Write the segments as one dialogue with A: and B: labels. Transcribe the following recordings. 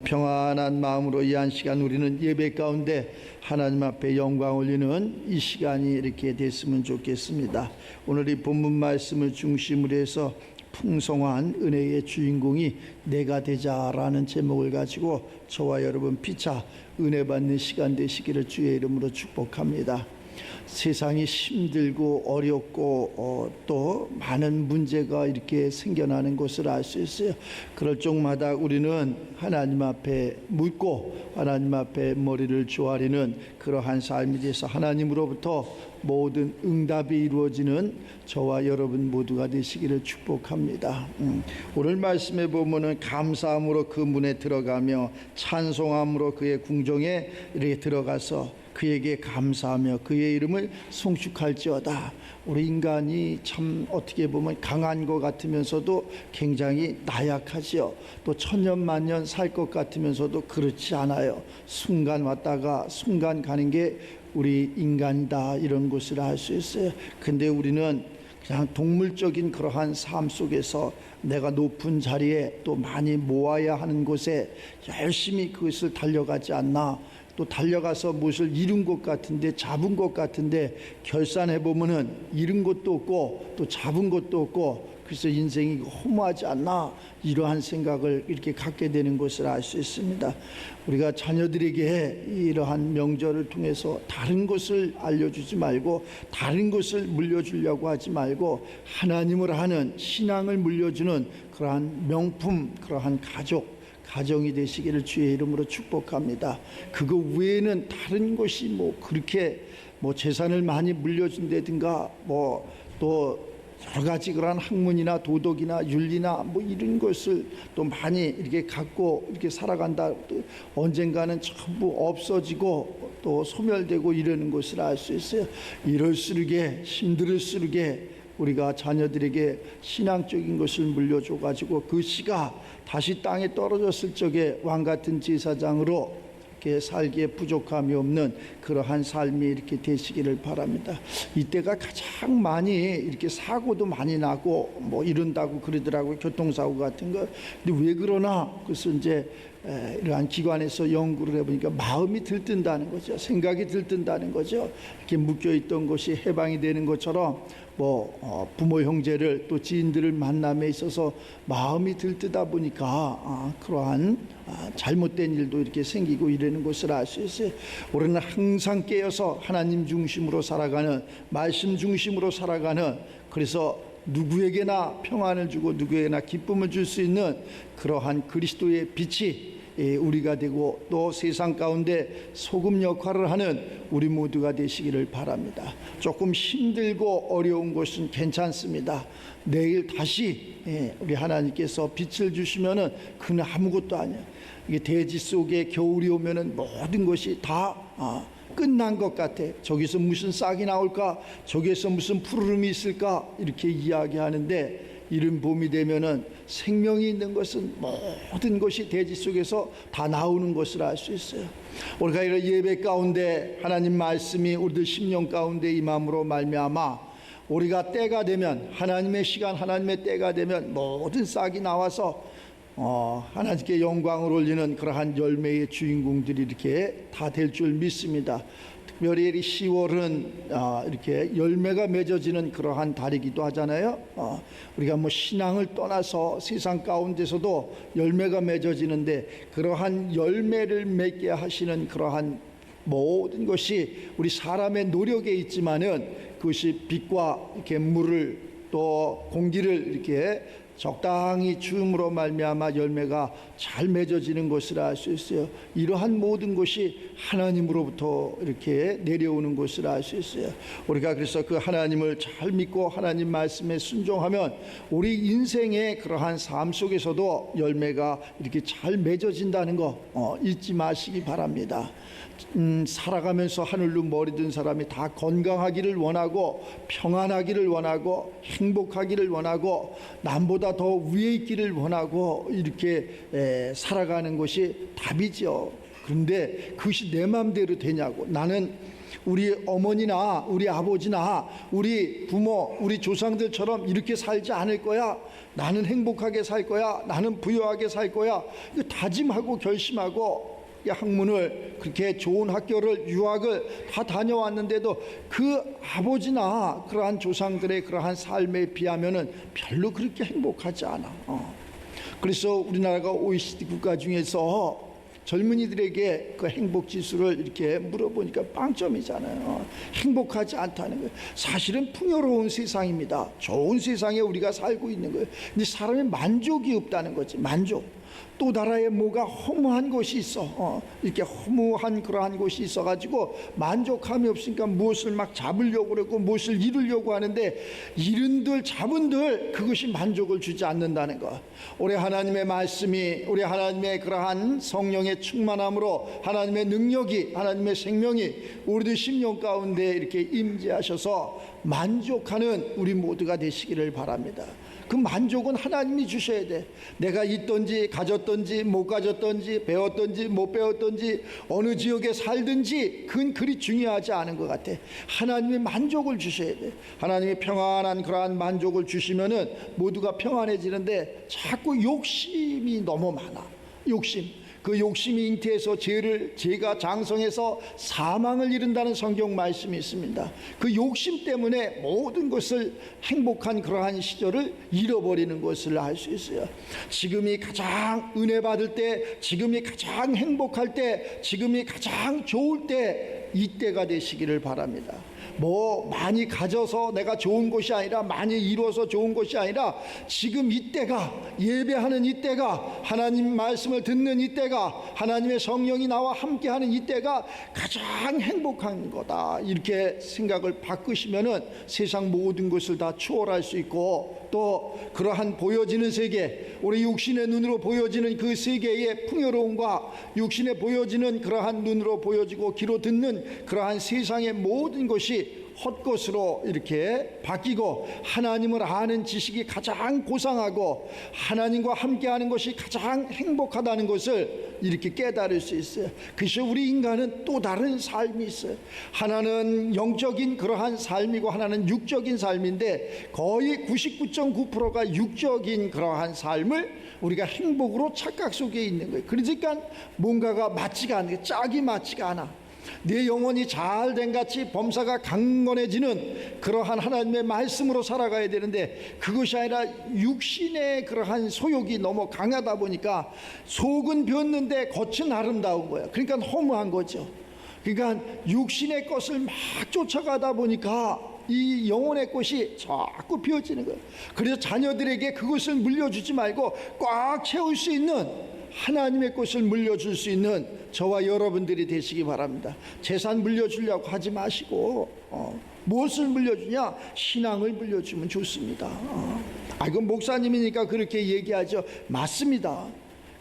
A: 평안한 마음으로 이 한 시간 우리는 예배 가운데 하나님 앞에 영광 올리는 이 시간이 이렇게 됐으면 좋겠습니다. 오늘 이 본문 말씀을 중심으로 해서 풍성한 은혜의 주인공이 내가 되자라는 제목을 가지고 저와 여러분 피차 은혜 받는 시간 되시기를 주의 이름으로 축복합니다. 세상이 힘들고 어렵고 또 많은 문제가 이렇게 생겨나는 것을 알 수 있어요. 그럴 적마다 우리는 하나님 앞에 묻고 하나님 앞에 머리를 조아리는 그러한 삶이 돼서 하나님으로부터 모든 응답이 이루어지는 저와 여러분 모두가 되시기를 축복합니다. 오늘 말씀에 보면은 감사함으로 그 문에 들어가며 찬송함으로 그의 궁정에 이렇게 들어가서 그에게 감사하며 그의 이름을 송축할지어다. 우리 인간이 참 어떻게 보면 강한 것 같으면서도 굉장히 나약하지요. 또 천년만년 살 것 같으면서도 그렇지 않아요. 순간 왔다가 순간 가는 게 우리 인간이다, 이런 것을 알 수 있어요. 근데 우리는 그냥 동물적인 그러한 삶 속에서 내가 높은 자리에 또 많이 모아야 하는 곳에 열심히 그것을 달려가지 않나. 또 달려가서 무엇을 이룬 것 같은데, 잡은 것 같은데, 결산해 보면은 이룬 것도 없고 또 잡은 것도 없고, 그래서 인생이 허무하지 않나, 이러한 생각을 이렇게 갖게 되는 것을 알 수 있습니다. 우리가 자녀들에게 이러한 명절을 통해서 다른 것을 알려주지 말고 다른 것을 물려주려고 하지 말고 하나님을 하는 신앙을 물려주는 그러한 명품, 그러한 가정이 되시기를 주의 이름으로 축복합니다. 그거 외에는 다른 것이 그렇게 재산을 많이 물려준다든가 또 여러 가지 그런 학문이나 도덕이나 윤리나 이런 것을 또 많이 이렇게 갖고 이렇게 살아간다. 또 언젠가는 전부 없어지고 또 소멸되고 이러는 것을 알 수 있어요. 이럴수록에 힘들을수록에 우리가 자녀들에게 신앙적인 것을 물려줘 가지고 그 씨가 다시 땅에 떨어졌을 적에 왕같은 제사장으로 이렇게 살기에 부족함이 없는 그러한 삶이 이렇게 되시기를 바랍니다. 이때가 가장 많이 이렇게 사고도 많이 나고 이런다고 그러더라고요. 교통사고 같은 거. 근데 왜 그러나? 그래서 이제 이러한 기관에서 연구를 해보니까 마음이 들뜬다는 거죠. 생각이 들뜬다는 거죠. 이렇게 묶여있던 것이 해방이 되는 것처럼 부모 형제를 또 지인들을 만남에 있어서 마음이 들뜨다 보니까 그러한 잘못된 일도 이렇게 생기고 이러는 것을 알 수 있어요. 우리는 항상 깨어서 하나님 중심으로 살아가는, 말씀 중심으로 살아가는, 그래서 누구에게나 평안을 주고 누구에게나 기쁨을 줄 수 있는 그러한 그리스도의 빛이 우리가 되고 또 세상 가운데 소금 역할을 하는 우리 모두가 되시기를 바랍니다. 조금 힘들고 어려운 것은 괜찮습니다. 내일 다시 우리 하나님께서 빛을 주시면은 그는 아무것도 아니야. 이게 대지 속에 겨울이 오면은 모든 것이 다 끝난 것 같아. 저기서 무슨 싹이 나올까, 저기서 무슨 푸르름이 있을까, 이렇게 이야기하는데 이른 봄이 되면은 생명이 있는 것은 모든 것이 대지 속에서 다 나오는 것을 알 수 있어요. 우리가 이런 예배 가운데 하나님 말씀이 우리들 심령 가운데 임함으로 말미암아 우리가 때가 되면, 하나님의 시간, 하나님의 때가 되면 모든 싹이 나와서 하나님께 영광을 올리는 그러한 열매의 주인공들이 이렇게 다 될 줄 믿습니다. 특별히 10월은 이렇게 열매가 맺어지는 그러한 달이기도 하잖아요. 우리가 신앙을 떠나서 세상 가운데서도 열매가 맺어지는데, 그러한 열매를 맺게 하시는 그러한 모든 것이 우리 사람의 노력에 있지만은 그것이 빛과 이렇게 물을 또 공기를 이렇게 적당히 주음으로 말미암아 열매가 잘 맺어지는 것을 알 수 있어요. 이러한 모든 것이 하나님으로부터 이렇게 내려오는 것을 알 수 있어요. 우리가 그래서 그 하나님을 잘 믿고 하나님 말씀에 순종하면 우리 인생의 그러한 삶 속에서도 열매가 이렇게 잘 맺어진다는 거 잊지 마시기 바랍니다. 살아가면서 하늘로 머리 든 사람이 다 건강하기를 원하고 평안하기를 원하고 행복하기를 원하고 남보다 더 위에 있기를 원하고 이렇게 살아가는 것이 답이죠. 그런데 그것이 내 마음대로 되냐고. 나는 우리 어머니나 우리 아버지나 우리 부모, 우리 조상들처럼 이렇게 살지 않을 거야. 나는 행복하게 살 거야. 나는 부유하게 살 거야. 이거 다짐하고 결심하고 학문을 그렇게 좋은 학교를 유학을 다 다녀왔는데도 그 아버지나 그러한 조상들의 그러한 삶에 비하면은 별로 그렇게 행복하지 않아. 그래서 우리나라가 OECD 국가 중에서 젊은이들에게 그 행복 지수를 이렇게 물어보니까 빵점이잖아요. 행복하지 않다는 거예요. 사실은 풍요로운 세상입니다. 좋은 세상에 우리가 살고 있는 거예요. 근데 사람의 만족이 없다는 거지. 만족. 또 나라에 뭐가 허무한 곳이 있어. 이렇게 허무한 그러한 곳이 있어가지고 만족함이 없으니까 무엇을 막 잡으려고 그러고 무엇을 이루려고 하는데 이른들 잡은들 그것이 만족을 주지 않는다는 것. 우리 하나님의 말씀이, 우리 하나님의 그러한 성령의 충만함으로 하나님의 능력이, 하나님의 생명이 우리들 심령 가운데 이렇게 임재하셔서 만족하는 우리 모두가 되시기를 바랍니다. 그 만족은 하나님이 주셔야 돼. 내가 있든지 가졌든지 못 가졌든지 배웠든지 못 배웠든지 어느 지역에 살든지 그건 그리 중요하지 않은 것 같아. 하나님이 만족을 주셔야 돼. 하나님이 평안한 그러한 만족을 주시면은 모두가 평안해지는데 자꾸 욕심이 너무 많아. 욕심. 그 욕심이 잉태해서 죄가 장성해서 사망을 이룬다는 성경 말씀이 있습니다. 그 욕심 때문에 모든 것을 행복한 그러한 시절을 잃어버리는 것을 알 수 있어요. 지금이 가장 은혜 받을 때, 지금이 가장 행복할 때, 지금이 가장 좋을 때, 이때가 되시기를 바랍니다. 뭐 많이 가져서 내가 좋은 것이 아니라, 많이 이루어서 좋은 것이 아니라 지금 이때가, 예배하는 이때가, 하나님 말씀을 듣는 이때가, 하나님의 성령이 나와 함께하는 이때가 가장 행복한 거다. 이렇게 생각을 바꾸시면은 세상 모든 것을 다 추월할 수 있고, 또 그러한 보여지는 세계, 우리 육신의 눈으로 보여지는 그 세계의 풍요로움과 육신에 보여지는 그러한 눈으로 보여지고 귀로 듣는 그러한 세상의 모든 것이 헛것으로 이렇게 바뀌고 하나님을 아는 지식이 가장 고상하고 하나님과 함께하는 것이 가장 행복하다는 것을 이렇게 깨달을 수 있어요. 그래서 우리 인간은 또 다른 삶이 있어요. 하나는 영적인 그러한 삶이고 하나는 육적인 삶인데 거의 99.9%가 육적인 그러한 삶을 우리가 행복으로 착각 속에 있는 거예요. 그러니까 뭔가가 맞지가 않아요. 짝이 맞지가 않아. 내 영혼이 잘된 같이 범사가 강건해지는 그러한 하나님의 말씀으로 살아가야 되는데 그것이 아니라 육신의 그러한 소욕이 너무 강하다 보니까 속은 변는데 겉은 아름다운 거야. 그러니까 허무한 거죠. 그러니까 육신의 것을 막 쫓아가다 보니까 이 영혼의 꽃이 자꾸 피어지는 거예요. 그래서 자녀들에게 그것을 물려주지 말고 꽉 채울 수 있는 하나님의 것을 물려줄 수 있는 저와 여러분들이 되시기 바랍니다. 재산 물려주려고 하지 마시고 무엇을 물려주냐? 신앙을 물려주면 좋습니다. 이건 목사님이니까 그렇게 얘기하죠. 맞습니다.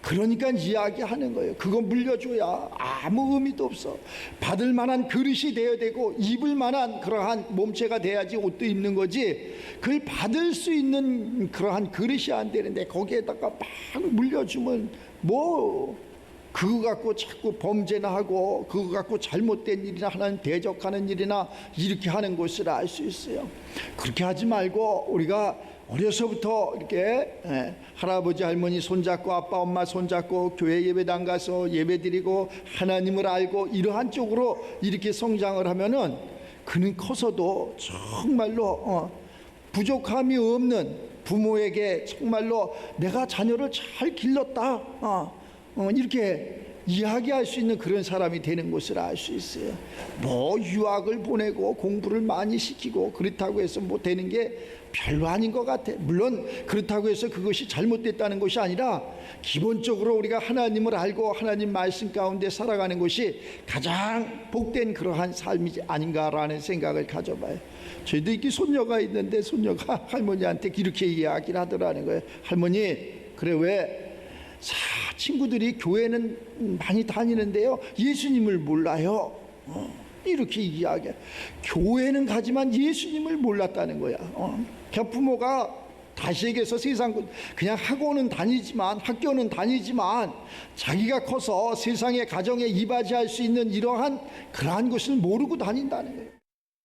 A: 그러니까 이야기하는 거예요. 그거 물려줘야 아무 의미도 없어. 받을 만한 그릇이 되어야 되고 입을 만한 그러한 몸체가 돼야지 옷도 입는 거지. 그걸 받을 수 있는 그러한 그릇이 안 되는데 거기에다가 막 물려주면 뭐 그거 갖고 자꾸 범죄나 하고 그거 갖고 잘못된 일이나 하나님 대적하는 일이나 이렇게 하는 것을 알 수 있어요. 그렇게 하지 말고 우리가 어려서부터 이렇게 할아버지 할머니 손잡고 아빠 엄마 손잡고 교회 예배당 가서 예배드리고 하나님을 알고 이러한 쪽으로 이렇게 성장을 하면은 그는 커서도 정말로 부족함이 없는 부모에게 정말로 내가 자녀를 잘 길렀다 이렇게 이야기할 수 있는 그런 사람이 되는 것을 알 수 있어요. 뭐 유학을 보내고 공부를 많이 시키고 그렇다고 해서 뭐 되는 게 별로 아닌 것 같아. 물론 그렇다고 해서 그것이 잘못됐다는 것이 아니라 기본적으로 우리가 하나님을 알고 하나님 말씀 가운데 살아가는 것이 가장 복된 그러한 삶이 아닌가라는 생각을 가져봐요. 저희도 이렇게 손녀가 있는데 손녀가 할머니한테 이렇게 이야기를 하더라는 거예요. 할머니, 그래 왜 친구들이 교회는 많이 다니는데요 예수님을 몰라요. 이렇게 이야기해. 교회는 가지만 예수님을 몰랐다는 거야. 부모가 다시 얘기해서 세상 그냥 학원은 다니지만, 학교는 다니지만 자기가 커서 세상의 가정에 이바지할 수 있는 이러한 그러한 것을 모르고 다닌다는 거예요.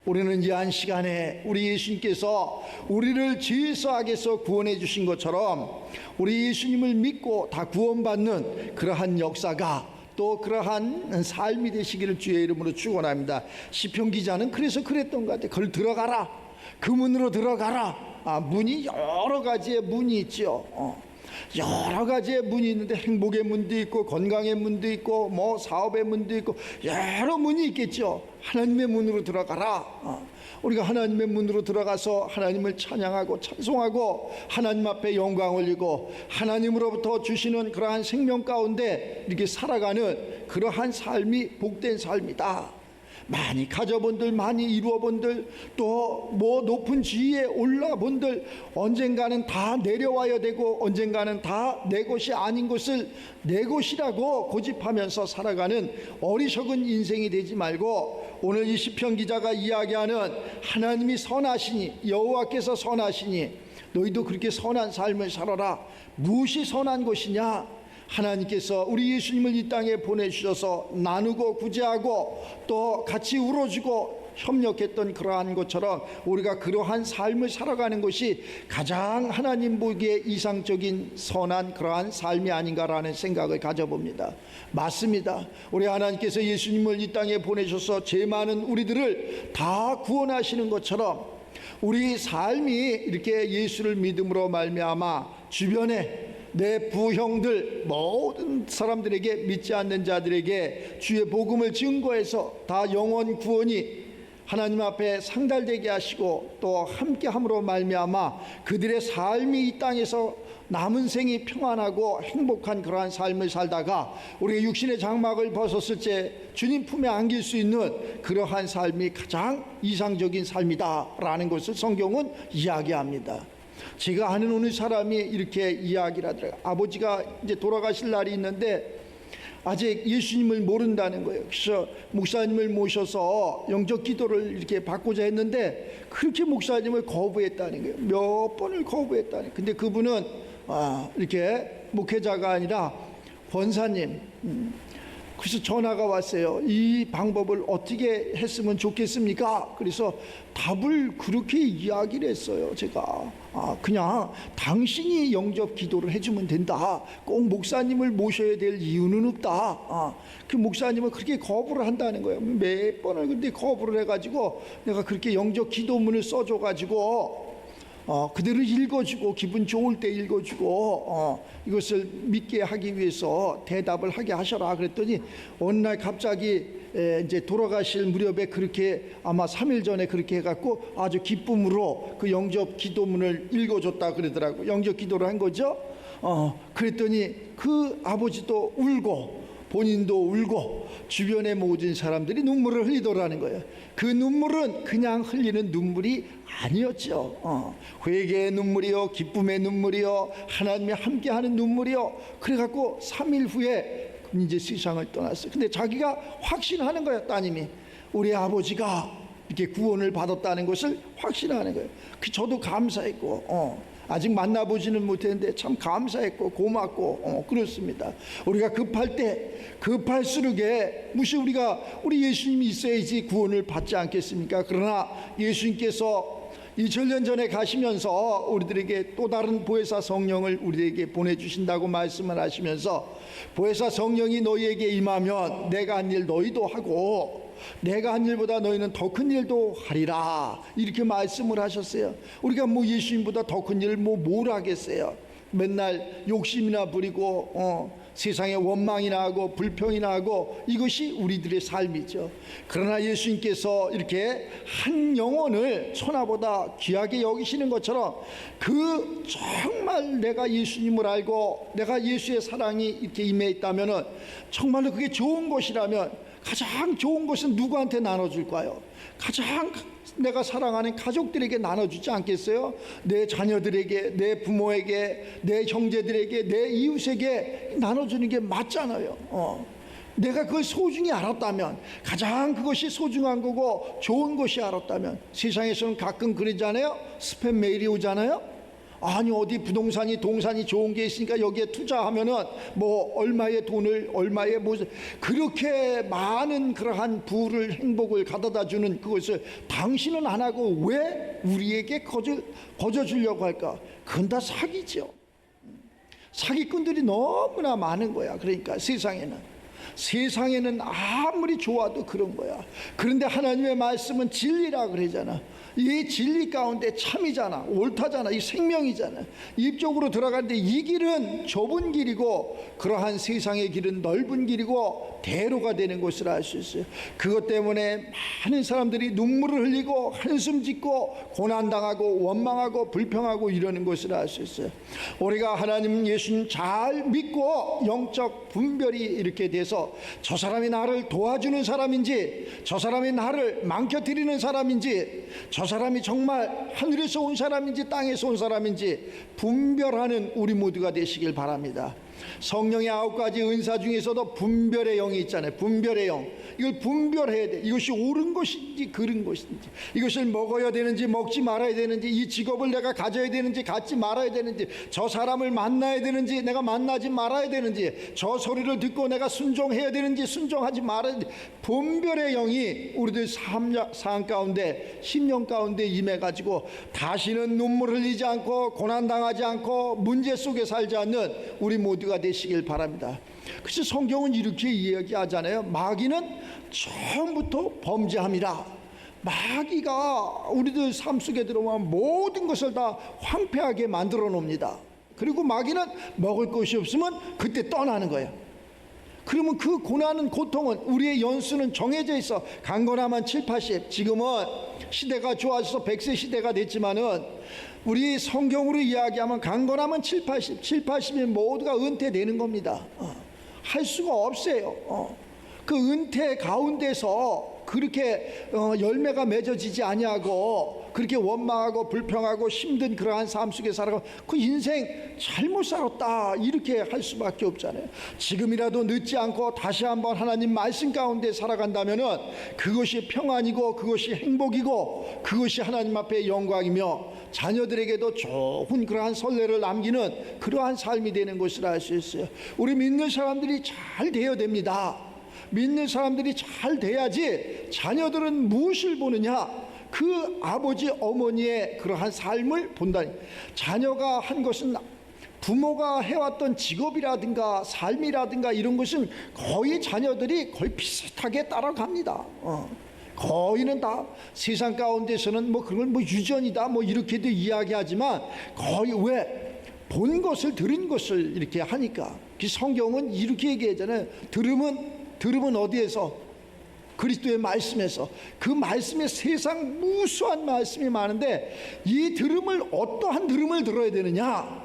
A: 우리는 이 한 시간에 우리 예수님께서 우리를 죄에서 악에서 구원해 주신 것처럼 우리 예수님을 믿고 다 구원받는 그러한 역사가, 또 그러한 삶이 되시기를 주의 이름으로 축원합니다. 시편 기자는 그래서 그랬던 것 같아요. 그걸 들어가라, 그 문으로 들어가라. 문이 여러 가지의 문이 있죠. 여러 가지의 문이 있는데 행복의 문도 있고 건강의 문도 있고 뭐 사업의 문도 있고 여러 문이 있겠죠. 하나님의 문으로 들어가라. 우리가 하나님의 문으로 들어가서 하나님을 찬양하고 찬송하고 하나님 앞에 영광 올리고 하나님으로부터 주시는 그러한 생명 가운데 이렇게 살아가는 그러한 삶이 복된 삶이다. 많이 가져본들, 많이 이루어본들, 또 뭐 높은 지위에 올라본들 언젠가는 다 내려와야 되고 언젠가는 다 내 것이 아닌 것을 내 것이라고 고집하면서 살아가는 어리석은 인생이 되지 말고, 오늘 이 시편 기자가 이야기하는 하나님이 선하시니, 여호와께서 선하시니 너희도 그렇게 선한 삶을 살아라. 무엇이 선한 것이냐? 하나님께서 우리 예수님을 이 땅에 보내주셔서 나누고 구제하고 또 같이 울어주고 협력했던 그러한 것처럼 우리가 그러한 삶을 살아가는 것이 가장 하나님 보기에 이상적인 선한 그러한 삶이 아닌가라는 생각을 가져봅니다. 맞습니다. 우리 하나님께서 예수님을 이 땅에 보내셔서 죄 많은 우리들을 다 구원하시는 것처럼 우리 삶이 이렇게 예수를 믿음으로 말미암아 주변에 내 부형들 모든 사람들에게, 믿지 않는 자들에게 주의 복음을 증거해서 다 영원 구원이 하나님 앞에 상달되게 하시고 또 함께함으로 말미암아 그들의 삶이 이 땅에서 남은 생이 평안하고 행복한 그러한 삶을 살다가 우리의 육신의 장막을 벗었을 때 주님 품에 안길 수 있는 그러한 삶이 가장 이상적인 삶이다라는 것을 성경은 이야기합니다. 제가 아는 어느 사람이 이렇게 이야기를 하더라고요. 아버지가 이제 돌아가실 날이 있는데 아직 예수님을 모른다는 거예요. 그래서 목사님을 모셔서 영적 기도를 이렇게 받고자 했는데 그렇게 목사님을 거부했다는 거예요. 몇 번을 거부했다는 거예요. 근데 그분은 이렇게 목회자가 아니라 권사님. 그래서 전화가 왔어요. 이 방법을 어떻게 했으면 좋겠습니까? 그래서 답을 그렇게 이야기를 했어요. 제가 그냥 당신이 영접 기도를 해주면 된다. 꼭 목사님을 모셔야 될 이유는 없다. 그 목사님은 그렇게 거부를 한다는 거예요. 몇 번을 근데 거부를 해가지고 내가 그렇게 영접 기도문을 써줘가지고 그대로 읽어주고 기분 좋을 때 읽어주고 이것을 믿게 하기 위해서 대답을 하게 하셔라 그랬더니 어느 날 갑자기 이제 돌아가실 무렵에 그렇게 아마 3일 전에 그렇게 해갖고 아주 기쁨으로 그 영접 기도문을 읽어줬다 그러더라고. 영접 기도를 한 거죠. 그랬더니 그 아버지도 울고 본인도 울고 주변의 모든 사람들이 눈물을 흘리더라는 거예요. 그 눈물은 그냥 흘리는 눈물이 아니었죠. 회개의 눈물이요, 기쁨의 눈물이요, 하나님이 함께하는 눈물이요. 그래갖고 3일 후에 이제 세상을 떠났어요. 근데 자기가 확신하는 거예요. 따님이 우리 아버지가 이렇게 구원을 받았다는 것을 확신하는 거예요. 저도 감사했고 아직 만나보지는 못했는데 참 감사했고 고맙고 그렇습니다. 우리가 급할 때 급할수록에 무시 우리 예수님이 있어야지 구원을 받지 않겠습니까? 그러나 예수님께서 2000년 전에 가시면서 우리들에게 또 다른 보혜사 성령을 우리에게 보내주신다고 말씀을 하시면서 보혜사 성령이 너희에게 임하면 내가 한 일 너희도 하고 내가 한 일보다 너희는 더 큰 일도 하리라 이렇게 말씀을 하셨어요. 우리가 뭐 예수님보다 더 큰 일을 뭘 하겠어요. 맨날 욕심이나 부리고 세상에 원망이나 하고 불평이나 하고 이것이 우리들의 삶이죠. 그러나 예수님께서 이렇게 한 영혼을 천하보다 귀하게 여기시는 것처럼 그 정말 내가 예수님을 알고 내가 예수의 사랑이 이렇게 임해 있다면 정말로 그게 좋은 것이라면 가장 좋은 것은 누구한테 나눠줄까요? 가장 내가 사랑하는 가족들에게 나눠주지 않겠어요? 내 자녀들에게, 내 부모에게, 내 형제들에게, 내 이웃에게 나눠주는 게 맞잖아요. 내가 그걸 소중히 알았다면, 가장 그것이 소중한 거고 좋은 것이 알았다면, 세상에서는 가끔 그러잖아요. 스팸 메일이 오잖아요. 아니 어디 부동산이 동산이 좋은 게 있으니까 여기에 투자하면은 뭐 얼마의 돈을 얼마의 뭐 그렇게 많은 그러한 부를 행복을 가져다 주는 그것을 당신은 안 하고 왜 우리에게 거저 주려고 할까? 그건 다 사기죠. 사기꾼들이 너무나 많은 거야. 그러니까 세상에는 아무리 좋아도 그런 거야. 그런데 하나님의 말씀은 진리라 그러잖아. 이 진리 가운데 참이잖아, 옳다잖아, 이 생명이잖아. 이쪽으로 들어가는데 이 길은 좁은 길이고 그러한 세상의 길은 넓은 길이고 대로가 되는 것을 알 수 있어요. 그것 때문에 많은 사람들이 눈물을 흘리고 한숨 짓고 고난당하고 원망하고 불평하고 이러는 것을 알 수 있어요. 우리가 하나님 예수님 잘 믿고 영적 분별이 이렇게 돼서 저 사람이 나를 도와주는 사람인지, 저 사람이 나를 망쳐뜨리는 사람인지, 저 사람이 정말 하늘에서 온 사람인지 땅에서 온 사람인지 분별하는 우리 모두가 되시길 바랍니다. 성령의 9가지 은사 중에서도 분별의 영이 있잖아요. 분별의 영. 이걸 분별해야 돼. 이것이 옳은 것인지 그른 것인지, 이것을 먹어야 되는지 먹지 말아야 되는지, 이 직업을 내가 가져야 되는지 갖지 말아야 되는지, 저 사람을 만나야 되는지 내가 만나지 말아야 되는지, 저 소리를 듣고 내가 순종해야 되는지 순종하지 말아야 되는지, 분별의 영이 우리들 삶 가운데, 심령 가운데 임해가지고 다시는 눈물 흘리지 않고 고난당하지 않고 문제 속에 살지 않는 우리 모두가 되시길 바랍니다. 그래서 성경은 이렇게 이야기하잖아요. 마귀는 처음부터 범죄함이라. 마귀가 우리들 삶 속에 들어오면 모든 것을 다 황폐하게 만들어 놓습니다. 그리고 마귀는 먹을 것이 없으면 그때 떠나는 거예요. 그러면 그 고난은, 고통은, 우리의 연수는 정해져 있어. 강건하면 7, 80. 지금은 시대가 좋아져서 100세 시대가 됐지만은 우리 성경으로 이야기하면 강건하면 7, 80. 7, 80이 모두가 은퇴되는 겁니다. 할 수가 없어요. 그 은퇴 가운데서 그렇게 열매가 맺어지지 아니하고 그렇게 원망하고 불평하고 힘든 그러한 삶 속에 살아가고 그 인생 잘못 살았다 이렇게 할 수밖에 없잖아요. 지금이라도 늦지 않고 다시 한번 하나님 말씀 가운데 살아간다면은 그것이 평안이고 그것이 행복이고 그것이 하나님 앞에 영광이며 자녀들에게도 좋은 그러한 선례를 남기는 그러한 삶이 되는 것을 알 수 있어요. 우리 믿는 사람들이 잘 되어야 됩니다. 믿는 사람들이 잘 돼야지 자녀들은 무엇을 보느냐? 그 아버지 어머니의 그러한 삶을 본다니. 자녀가 한 것은 부모가 해왔던 직업이라든가 삶이라든가 이런 것은 거의 자녀들이 거의 비슷하게 따라갑니다. 거의는 다 세상 가운데서는 뭐 그걸 뭐 유전이다 뭐 이렇게도 이야기하지만 거의 왜 본 것을 들은 것을 이렇게 하니까. 그 성경은 이렇게 얘기하잖아요. 들음은 어디에서? 그리스도의 말씀에서. 그 말씀에 세상 무수한 말씀이 많은데 이 들음을 어떠한 들음을 들어야 되느냐?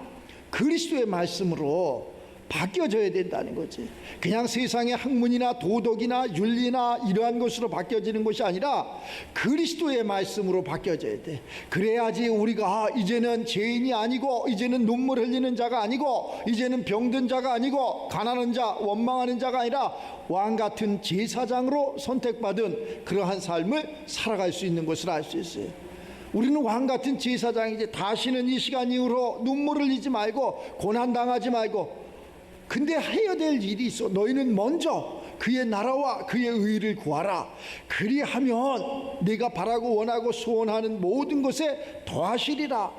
A: 그리스도의 말씀으로 바뀌어져야 된다는 거지. 그냥 세상의 학문이나 도덕이나 윤리나 이러한 것으로 바뀌어지는 것이 아니라 그리스도의 말씀으로 바뀌어져야 돼. 그래야지 우리가 이제는 죄인이 아니고 이제는 눈물 흘리는 자가 아니고 이제는 병든 자가 아니고 가난한 자 원망하는 자가 아니라 왕같은 제사장으로 선택받은 그러한 삶을 살아갈 수 있는 것을 알 수 있어요. 우리는 왕같은 제사장이지. 다시는 이 시간 이후로 눈물 흘리지 말고 고난당하지 말고. 근데 해야 될 일이 있어. 너희는 먼저 그의 나라와 그의 의를 구하라. 그리하면 내가 바라고 원하고 소원하는 모든 것에 더하시리라.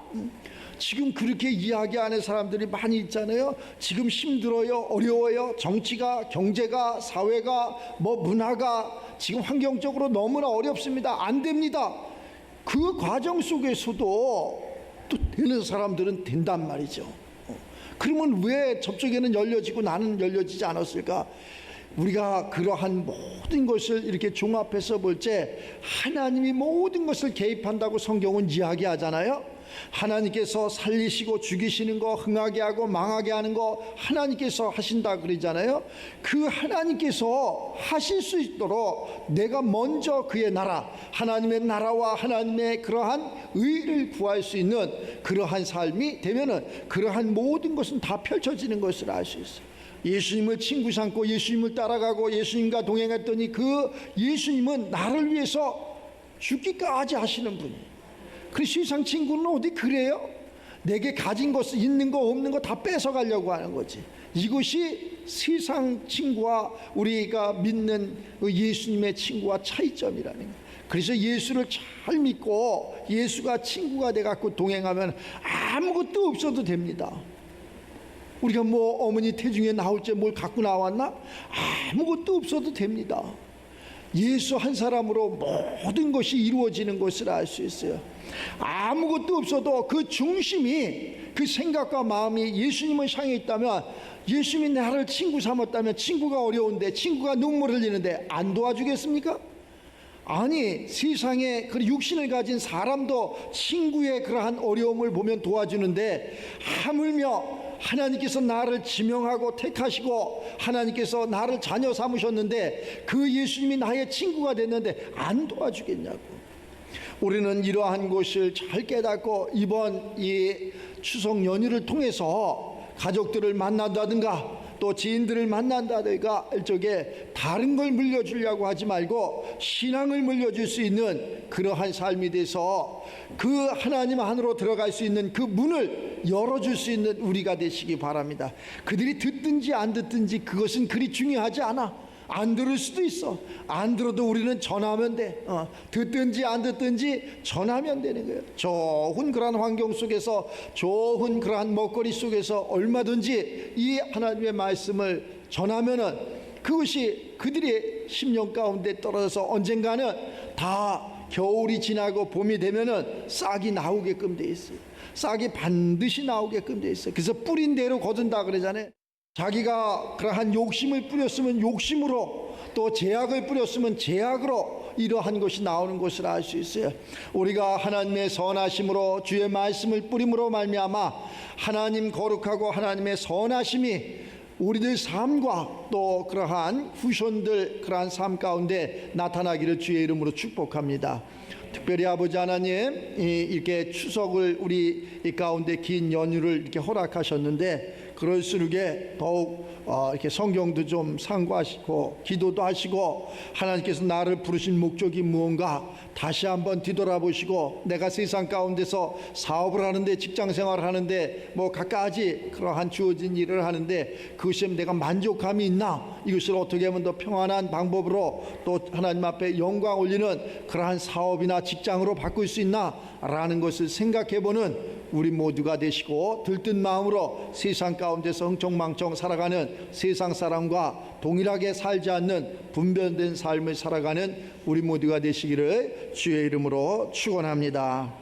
A: 지금 그렇게 이야기하는 사람들이 많이 있잖아요. 지금 힘들어요, 어려워요. 정치가, 경제가, 사회가, 뭐 문화가 지금 환경적으로 너무나 어렵습니다. 안 됩니다. 그 과정 속에서도 또 되는 사람들은 된단 말이죠. 그러면 왜 저쪽에는 열려지고 나는 열려지지 않았을까? 우리가 그러한 모든 것을 이렇게 종합해서 볼 때 하나님이 모든 것을 개입한다고 성경은 이야기하잖아요. 하나님께서 살리시고 죽이시는 거, 흥하게 하고 망하게 하는 거 하나님께서 하신다 그러잖아요. 그 하나님께서 하실 수 있도록 내가 먼저 그의 나라, 하나님의 나라와 하나님의 그러한 의를 구할 수 있는 그러한 삶이 되면은 그러한 모든 것은 다 펼쳐지는 것을 알 수 있어요. 예수님을 친구 삼고 예수님을 따라가고 예수님과 동행했더니 그 예수님은 나를 위해서 죽기까지 하시는 분이에요. 그 세상 친구는 어디 그래요? 내게 가진 것, 있는 거 없는 거 다 뺏어가려고 하는 거지. 이것이 세상 친구와 우리가 믿는 예수님의 친구와 차이점이라는 거예요. 그래서 예수를 잘 믿고 예수가 친구가 돼갖고 동행하면 아무것도 없어도 됩니다. 우리가 뭐 어머니 태중에 나올 때 뭘 갖고 나왔나? 아무것도 없어도 됩니다. 예수 한 사람으로 모든 것이 이루어지는 것을 알 수 있어요. 아무것도 없어도 그 중심이, 그 생각과 마음이 예수님을 향해 있다면, 예수님이 나를 친구 삼았다면, 친구가 어려운데, 친구가 눈물 흘리는데 안 도와주겠습니까? 아니, 세상에 그 육신을 가진 사람도 친구의 그러한 어려움을 보면 도와주는데, 하물며 하나님께서 나를 지명하고 택하시고 하나님께서 나를 자녀 삼으셨는데 그 예수님이 나의 친구가 됐는데 안 도와주겠냐고. 우리는 이러한 것을 잘 깨닫고 이번 이 추석 연휴를 통해서 가족들을 만난다든가 또 지인들을 만난다든가 일종의 다른 걸 물려주려고 하지 말고 신앙을 물려줄 수 있는 그러한 삶이 돼서 그 하나님 안으로 들어갈 수 있는 그 문을 열어줄 수 있는 우리가 되시기 바랍니다. 그들이 듣든지 안 듣든지 그것은 그리 중요하지 않아. 안 들을 수도 있어. 안 들어도 우리는 전하면 돼. 듣든지 안 듣든지 전하면 되는 거예요. 좋은 그러한 환경 속에서, 좋은 그러한 먹거리 속에서 얼마든지 이 하나님의 말씀을 전하면은 그것이 그들의 심령 가운데 떨어져서 언젠가는 다 겨울이 지나고 봄이 되면은 싹이 나오게끔 돼 있어요. 싹이 반드시 나오게끔 돼 있어요. 그래서 뿌린 대로 거둔다 그러잖아요. 자기가 그러한 욕심을 뿌렸으면 욕심으로, 또 제약을 뿌렸으면 제약으로 이러한 것이 나오는 것을 알 수 있어요. 우리가 하나님의 선하심으로 주의 말씀을 뿌림으로 말미암아 하나님 거룩하고 하나님의 선하심이 우리들 삶과 또 그러한 후손들 그러한 삶 가운데 나타나기를 주의 이름으로 축복합니다. 특별히 아버지 하나님, 이렇게 추석을 우리 이 가운데 긴 연휴를 이렇게 허락하셨는데 그럴수록에 더욱 이렇게 성경도 좀 상고하시고 기도도 하시고 하나님께서 나를 부르신 목적이 무언가 다시 한번 뒤돌아보시고, 내가 세상 가운데서 사업을 하는데, 직장 생활을 하는데, 뭐 갖가지 그러한 주어진 일을 하는데 그것이 내가 만족감이 있나, 이것을 어떻게 하면 더 평안한 방법으로 또 하나님 앞에 영광 올리는 그러한 사업이나 직장으로 바꿀 수 있나 라는 것을 생각해보는 우리 모두가 되시고, 들뜬 마음으로 세상 가운데서 흥청망청 살아가는 세상 사람과 동일하게 살지 않는 분별된 삶을 살아가는 우리 모두가 되시기를 주의 이름으로 축원합니다.